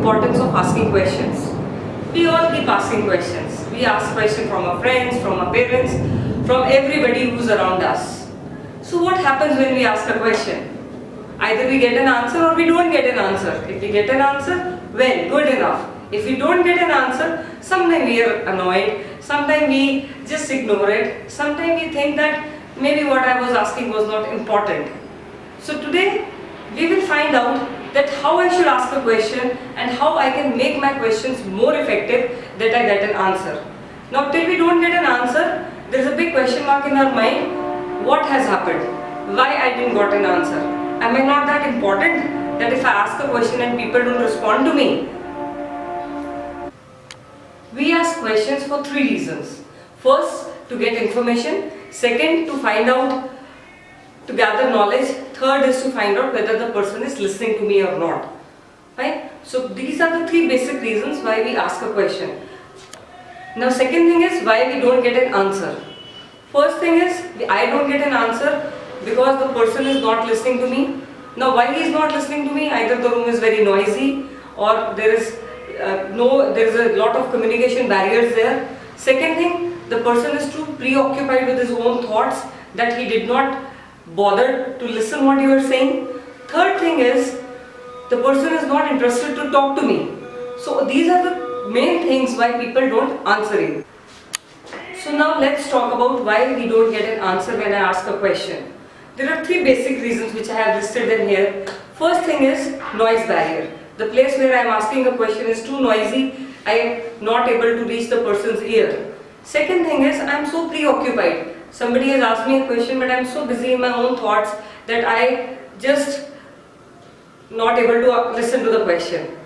importance of asking questions. We all keep asking questions. We ask questions from our friends, from our parents, from everybody who's around us. So what happens when we ask a question? Either we get an answer or we don't get an answer. If we get an answer, well, good enough. If we don't get an answer, sometimes we are annoyed, sometimes we just ignore it, sometimes we think that maybe what I was asking was not important. So today, we will find out that how I should ask a question and how I can make my questions more effective that I get an answer. Now till we don't get an answer, there is a big question mark in our mind. What has happened? Why I didn't got an answer? Am I not that important that if I ask a question and people don't respond to me? We ask questions for three reasons. First, to get information. Second, to find out, to gather knowledge. Third is to find out whether the person is listening to me or not. Right? So these are the three basic reasons why we ask a question. Now second thing is why we don't get an answer. First thing is I don't get an answer because the person is not listening to me. Now why he is not listening to me? Either the room is very noisy or there is a lot of communication barriers there. Second thing, the person is too preoccupied with his own thoughts that he did not bother to listen what you are saying. Third thing is the person is not interested to talk to me. So these are the main things why people don't answer you. So now let's talk about why we don't get an answer when I ask a question. There are three basic reasons which I have listed in here. First thing is noise barrier. The place where I am asking a question is too noisy. I am not able to reach the person's ear. Second thing is I am so preoccupied. Somebody has asked me a question but I am so busy in my own thoughts that I just not able to listen to the question.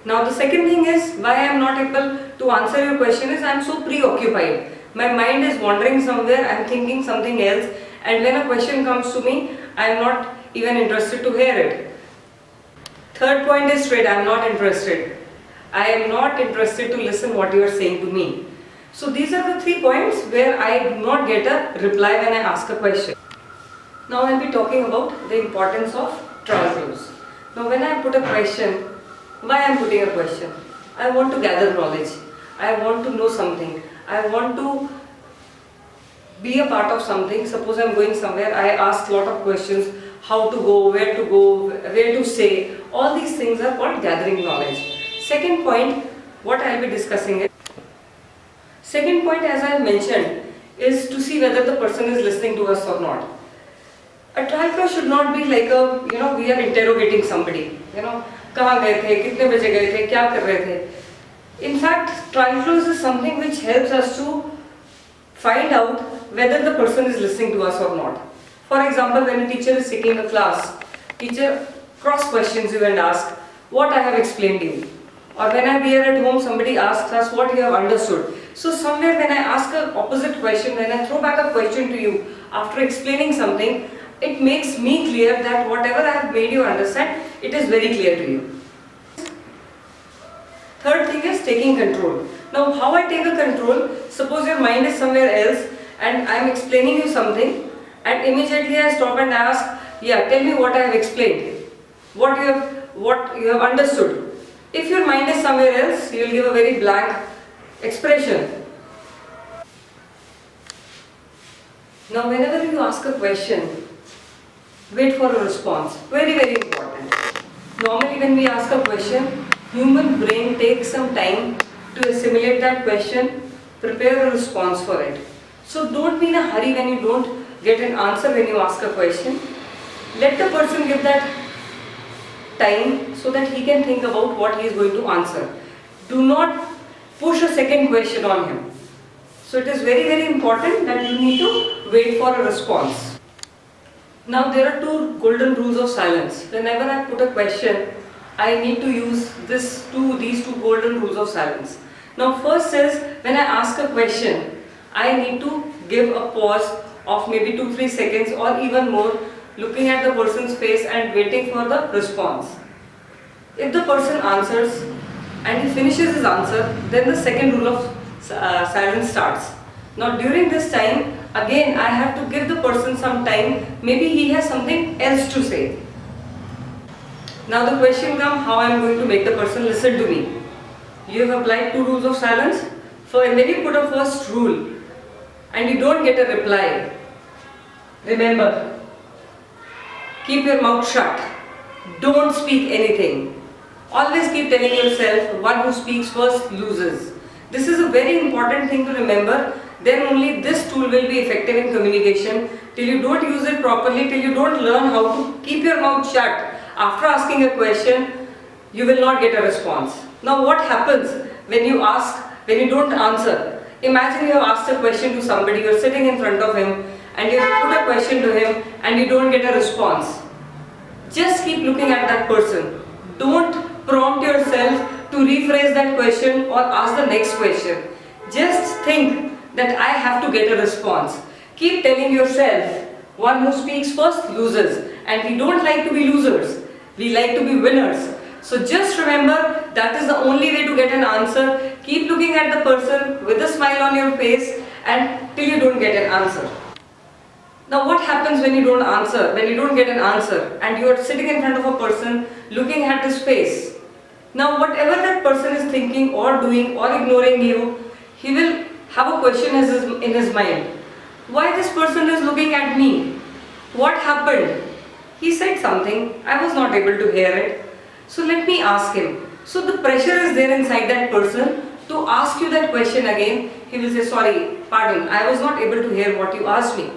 Now the second thing is why I am not able to answer your question is I am so preoccupied. My mind is wandering somewhere, I am thinking something else, and when a question comes to me, I am not even interested to hear it. Third point is straight, I am not interested. I am not interested to listen what you are saying to me. So these are the 3 points where I do not get a reply when I ask a question. Now I will be talking about the importance of trial clues. Now when I put a question, why I am putting a question? I want to gather knowledge. I want to know something. I want to be a part of something. Suppose I am going somewhere, I ask a lot of questions. How to go, where to stay. All these things are called gathering knowledge. Second point, what I will be discussing is, second point as I mentioned is to see whether the person is listening to us or not. A trial class should not be like a, we are interrogating somebody. कहाँ गए थे, कितने बजे गए थे, क्या कर रहे थे. In fact, trial class is something which helps us to find out whether the person is listening to us or not. For example, when a teacher is taking a class, teacher cross questions you and asks, what I have explained to you. Or when we are at home, somebody asks us what you have understood. So somewhere when I ask an opposite question, when I throw back a question to you after explaining something, it makes me clear that whatever I have made you understand, it is very clear to you. Third thing is taking control. Now how I take a control, suppose your mind is somewhere else and I am explaining you something and immediately I stop and ask, yeah, tell me what I have explained, what you have understood. If your mind is somewhere else, you will give a very blank expression. Now whenever you ask a question, wait for a response. Very, very important. Normally when we ask a question, human brain takes some time to assimilate that question, prepare a response for it. So don't be in a hurry when you don't get an answer when you ask a question. Let the person give that time so that he can think about what he is going to answer. Do not push a second question on him. So it is very, very important that you need to wait for a response. Now there are 2 golden rules of silence. Whenever I put a question, I need to use these two golden rules of silence. Now first is, when I ask a question, I need to give a pause of maybe 2-3 seconds or even more, looking at the person's face and waiting for the response. If the person answers and he finishes his answer, then the second rule of silence starts. Now during this time, again I have to give the person some time, maybe he has something else to say. Now the question comes, how I am going to make the person listen to me. You have applied 2 rules of silence. When you put a first rule and you don't get a reply, remember, keep your mouth shut. Don't speak anything. Always keep telling yourself, one who speaks first loses. This is a very important thing to remember. Then only this tool will be effective in communication. Till you don't use it properly, till you don't learn how to keep your mouth shut after asking a question, you will not get a response. Now what happens when you don't answer? Imagine you have asked a question to somebody, you are sitting in front of him and you have put a question to him and you don't get a response. Just keep looking at that person. Don't prompt yourself to rephrase that question or ask the next question. Just think that I have to get a response. Keep telling yourself, one who speaks first loses, and we don't like to be losers. We like to be winners. So just remember, that is the only way to get an answer. Keep looking at the person with a smile on your face and till you don't get an answer. Now what happens when you don't answer, when you don't get an answer and you are sitting in front of a person looking at his face? Now whatever that person is thinking or doing or ignoring you, he will have a question in his mind. Why this person is looking at me? What happened? He said something, I was not able to hear it. So let me ask him. So the pressure is there inside that person to ask you that question again. He will say, sorry, pardon, I was not able to hear what you asked me.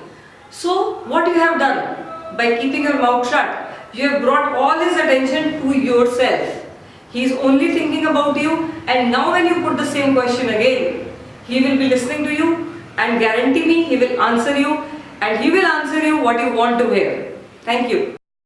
So what you have done? By keeping your mouth shut, you have brought all his attention to yourself. He is only thinking about you, and now when you put the same question again, he will be listening to you and guarantee me he will answer you, and he will answer you what you want to hear. Thank you.